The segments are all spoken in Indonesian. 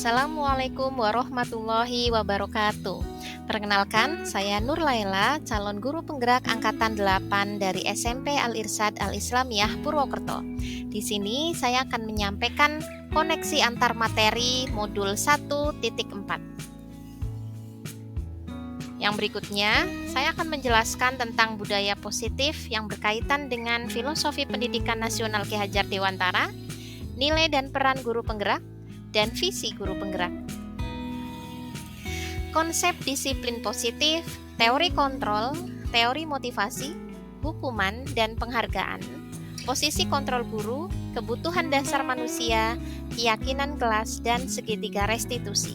Assalamualaikum warahmatullahi wabarakatuh. Perkenalkan, saya Nur Laila, calon guru penggerak angkatan 8 dari SMP Al-Irsyad Al-Islamiyah Purwokerto. Di sini saya akan menyampaikan koneksi antar materi modul 1.4. Yang berikutnya, saya akan menjelaskan tentang budaya positif yang berkaitan dengan filosofi pendidikan nasional Ki Hajar Dewantara, nilai dan peran guru penggerak, dan visi guru penggerak. Konsep disiplin positif, teori kontrol, teori motivasi, hukuman, dan penghargaan, posisi kontrol guru, kebutuhan dasar manusia, keyakinan kelas, dan segitiga restitusi.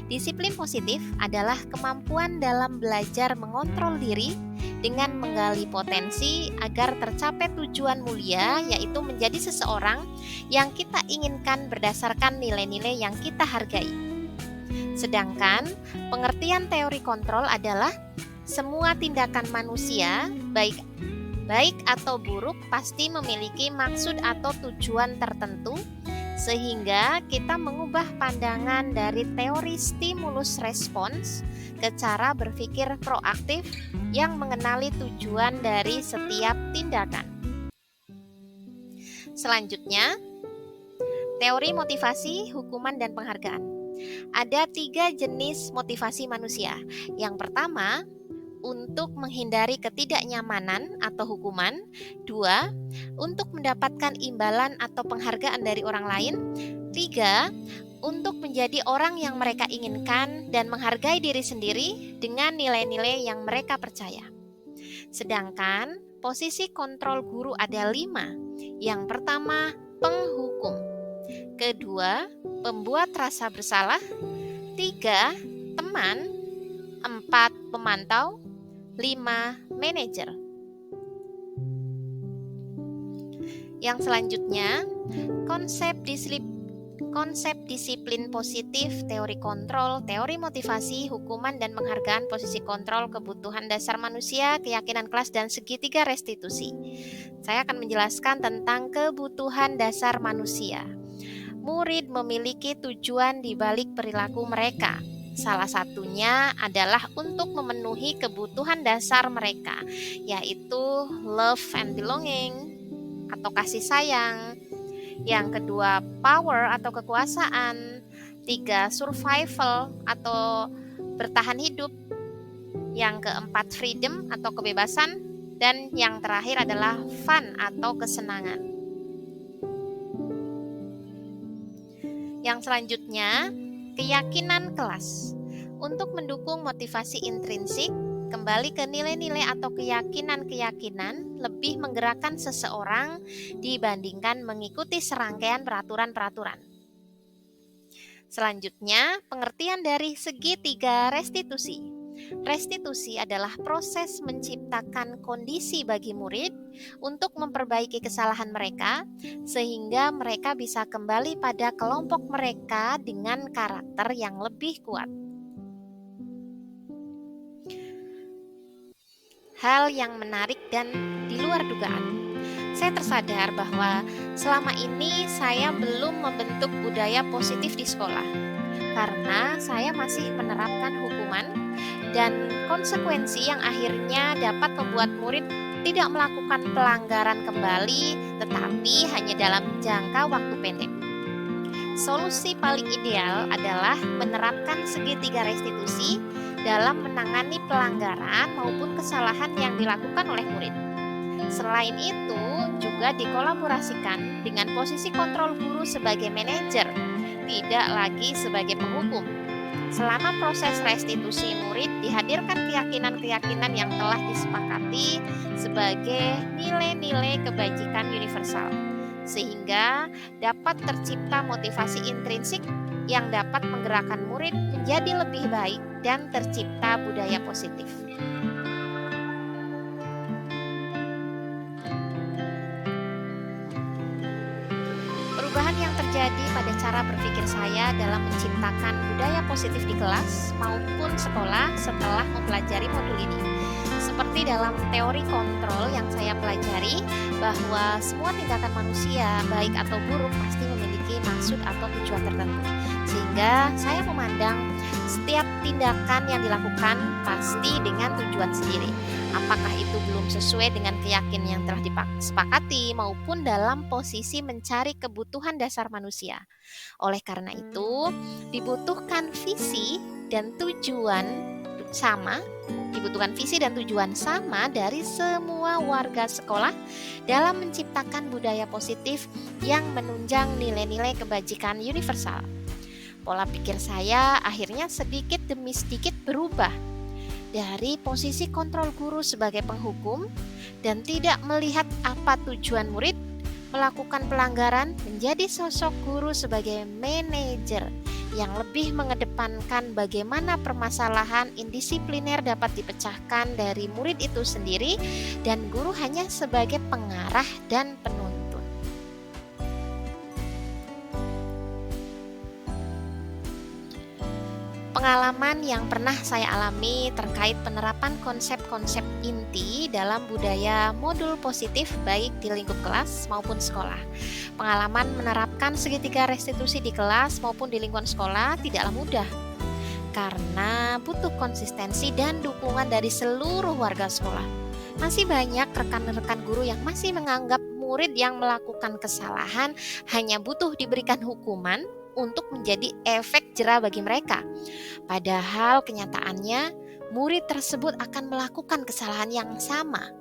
Disiplin positif adalah kemampuan dalam belajar mengontrol diri dengan menggali potensi agar tercapai tujuan mulia, yaitu menjadi seseorang yang kita inginkan berdasarkan nilai-nilai yang kita hargai. Sedangkan pengertian teori kontrol adalah semua tindakan manusia, baik atau buruk, pasti memiliki maksud atau tujuan tertentu, sehingga kita mengubah pandangan dari teori stimulus respons ke cara berpikir proaktif yang mengenali tujuan dari setiap tindakan. Selanjutnya, teori motivasi, hukuman, dan penghargaan. Ada 3 jenis motivasi manusia. Yang pertama, untuk menghindari ketidaknyamanan atau hukuman. 2, untuk mendapatkan imbalan atau penghargaan dari orang lain. 3, untuk menjadi orang yang mereka inginkan dan menghargai diri sendiri dengan nilai-nilai yang mereka percaya. Sedangkan posisi kontrol guru ada 5. Yang pertama, penghukum. Kedua, pembuat rasa bersalah. 3, teman. 4, pemantau. 5, manajer. Yang selanjutnya, konsep disiplin positif, teori kontrol, teori motivasi, hukuman, dan penghargaan, posisi kontrol, kebutuhan dasar manusia, keyakinan kelas, dan segitiga restitusi. Saya akan menjelaskan tentang kebutuhan dasar manusia. Murid memiliki tujuan di balik perilaku mereka. Salah satunya adalah untuk memenuhi kebutuhan dasar mereka, yaitu love and belonging atau kasih sayang. Yang kedua, power atau kekuasaan. 3, survival atau bertahan hidup. Yang keempat, freedom atau kebebasan. Dan yang terakhir adalah fun atau kesenangan. Yang selanjutnya, keyakinan kelas. Untuk mendukung motivasi intrinsik, kembali ke nilai-nilai atau keyakinan-keyakinan lebih menggerakkan seseorang dibandingkan mengikuti serangkaian peraturan-peraturan. Selanjutnya, pengertian dari segitiga restitusi. Restitusi adalah proses menciptakan kondisi bagi murid untuk memperbaiki kesalahan mereka, sehingga mereka bisa kembali pada kelompok mereka dengan karakter yang lebih kuat. Hal yang menarik dan di luar dugaan. Saya tersadar bahwa selama ini saya belum membentuk budaya positif di sekolah, karena saya masih menerapkan hukuman dan konsekuensi yang akhirnya dapat membuat murid tidak melakukan pelanggaran kembali, tetapi hanya dalam jangka waktu pendek. Solusi paling ideal adalah menerapkan segitiga restitusi dalam menangani pelanggaran maupun kesalahan yang dilakukan oleh murid. Selain itu, juga dikolaborasikan dengan posisi kontrol guru sebagai manajer, tidak lagi sebagai penghukum. Selama proses restitusi murid, dihadirkan keyakinan-keyakinan yang telah disepakati sebagai nilai-nilai kebajikan universal, sehingga dapat tercipta motivasi intrinsik yang dapat menggerakkan murid menjadi lebih baik dan tercipta budaya positif. Perubahan yang terjadi pada cara berpikir saya dalam menciptakan budaya positif di kelas maupun sekolah setelah mempelajari modul ini. Seperti dalam teori kontrol yang saya pelajari, bahwa semua tindakan manusia, baik atau buruk, pasti memiliki maksud atau tujuan tertentu. Sehingga saya memandang setiap tindakan yang dilakukan pasti dengan tujuan sendiri. Apakah itu belum sesuai dengan keyakinan yang telah disepakati maupun dalam posisi mencari kebutuhan dasar manusia. Oleh karena itu, dibutuhkan visi dan tujuan sama, dibutuhkan visi dan tujuan sama dari semua warga sekolah dalam menciptakan budaya positif yang menunjang nilai-nilai kebajikan universal. Pola pikir saya akhirnya sedikit demi sedikit berubah dari posisi kontrol guru sebagai penghukum dan tidak melihat apa tujuan murid melakukan pelanggaran menjadi sosok guru sebagai manajer yang lebih mengedepankan bagaimana permasalahan indisipliner dapat dipecahkan dari murid itu sendiri dan guru hanya sebagai pengarah dan penuntun. Pengalaman yang pernah saya alami terkait penerapan konsep-konsep inti dalam budaya modul positif baik di lingkup kelas maupun sekolah. Pengalaman menerapkan segitiga restitusi di kelas maupun di lingkungan sekolah tidaklah mudah karena butuh konsistensi dan dukungan dari seluruh warga sekolah. Masih banyak rekan-rekan guru yang masih menganggap murid yang melakukan kesalahan hanya butuh diberikan hukuman untuk menjadi efek jera bagi mereka. Padahal kenyataannya murid tersebut akan melakukan kesalahan yang sama.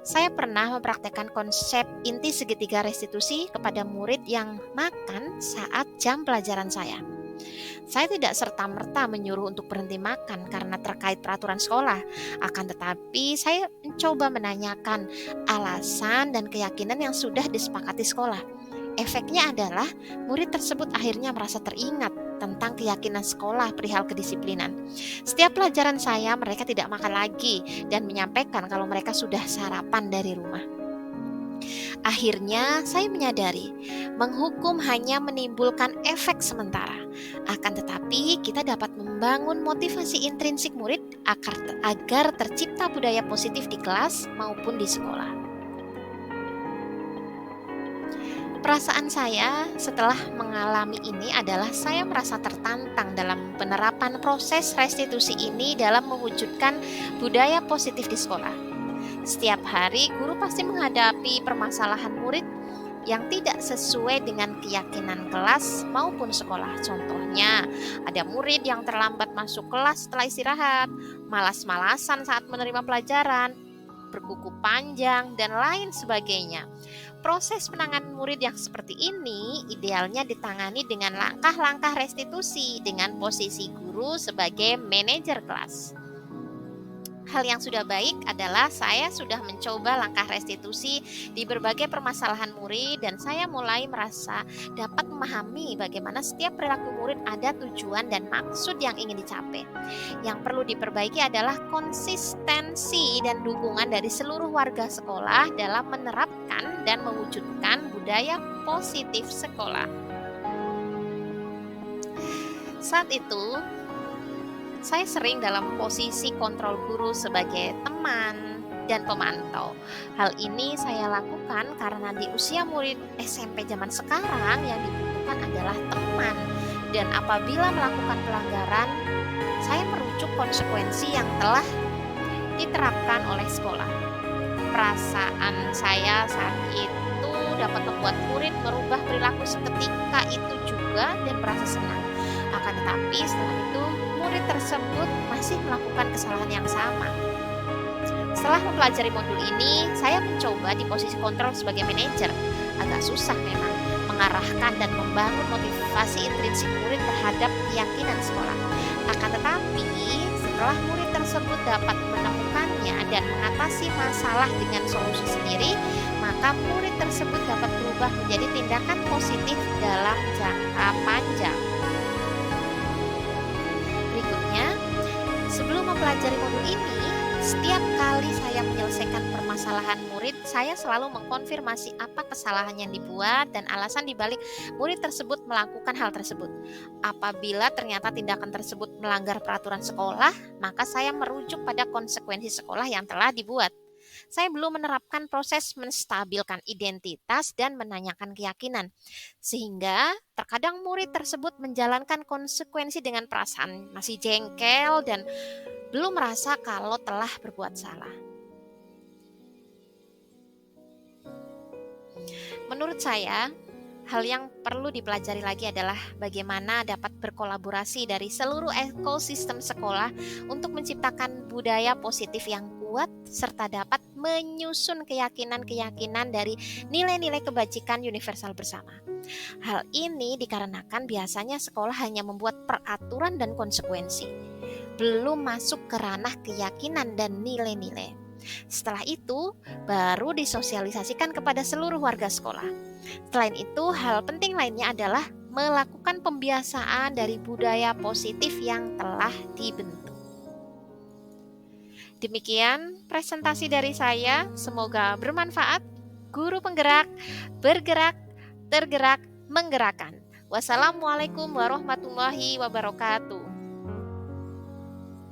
Saya pernah mempraktekkan konsep inti segitiga restitusi kepada murid yang makan saat jam pelajaran saya. Saya tidak serta-merta menyuruh untuk berhenti makan karena terkait peraturan sekolah. Akan tetapi saya mencoba menanyakan alasan dan keyakinan yang sudah disepakati sekolah. Efeknya adalah murid tersebut akhirnya merasa teringat tentang keyakinan sekolah perihal kedisiplinan. Setiap pelajaran saya mereka tidak makan lagi dan menyampaikan kalau mereka sudah sarapan dari rumah. Akhirnya saya menyadari menghukum hanya menimbulkan efek sementara. Akan tetapi kita dapat membangun motivasi intrinsik murid agar tercipta budaya positif di kelas maupun di sekolah. Perasaan saya setelah mengalami ini adalah saya merasa tertantang dalam penerapan proses restitusi ini dalam mewujudkan budaya positif di sekolah. Setiap hari guru pasti menghadapi permasalahan murid yang tidak sesuai dengan keyakinan kelas maupun sekolah. Contohnya, ada murid yang terlambat masuk kelas setelah istirahat, malas-malasan saat menerima pelajaran, berkuku panjang, dan lain sebagainya. Proses penanganan murid yang seperti ini idealnya ditangani dengan langkah-langkah restitusi dengan posisi guru sebagai manajer kelas. Hal yang sudah baik adalah saya sudah mencoba langkah restitusi di berbagai permasalahan murid dan saya mulai merasa dapat memahami bagaimana setiap perilaku murid ada tujuan dan maksud yang ingin dicapai. Yang perlu diperbaiki adalah konsistensi dan dukungan dari seluruh warga sekolah dalam menerapkan dan mewujudkan budaya positif sekolah. Saat itu, saya sering dalam posisi kontrol guru sebagai teman dan pemantau. Hal ini saya lakukan karena di usia murid SMP zaman sekarang yang dibutuhkan adalah teman. Dan apabila melakukan pelanggaran, saya merujuk konsekuensi yang telah diterapkan oleh sekolah. Perasaan saya saat itu dapat membuat murid merubah perilaku seketika itu juga dan merasa senang. Akan tetapi setelah itu murid tersebut masih melakukan kesalahan yang sama. Setelah mempelajari modul ini, saya mencoba di posisi kontrol sebagai manajer. Agak susah memang mengarahkan dan membangun motivasi intrinsik murid terhadap keyakinan sekolah. Akan tetapi, setelah murid tersebut dapat menemukannya dan mengatasi masalah dengan solusi sendiri, maka murid tersebut dapat berubah menjadi tindakan positif dalam jangka panjang. Berikutnya, sebelum mempelajari modul ini, setiap kali saya menyelesaikan permasalahan murid, saya selalu mengkonfirmasi apa kesalahan yang dibuat dan alasan dibalik murid tersebut melakukan hal tersebut. Apabila ternyata tindakan tersebut melanggar peraturan sekolah, maka saya merujuk pada konsekuensi sekolah yang telah dibuat. Saya belum menerapkan melakukan proses menstabilkan identitas dan menanyakan keyakinan. Sehingga terkadang murid tersebut menjalankan konsekuensi dengan perasaan masih jengkel dan belum merasa kalau telah berbuat salah. Menurut saya, hal yang perlu dipelajari lagi adalah bagaimana dapat berkolaborasi dari seluruh ekosistem sekolah untuk menciptakan budaya positif yang kuat serta dapat menyusun keyakinan-keyakinan dari nilai-nilai kebajikan universal bersama. Hal ini dikarenakan biasanya sekolah hanya membuat peraturan dan konsekuensi, belum masuk ke ranah keyakinan dan nilai-nilai. Setelah itu, baru disosialisasikan kepada seluruh warga sekolah. Selain itu, hal penting lainnya adalah melakukan pembiasaan dari budaya positif yang telah dibentuk. Demikian presentasi dari saya, semoga bermanfaat. Guru penggerak, bergerak, tergerak, menggerakkan. Wassalamualaikum warahmatullahi wabarakatuh.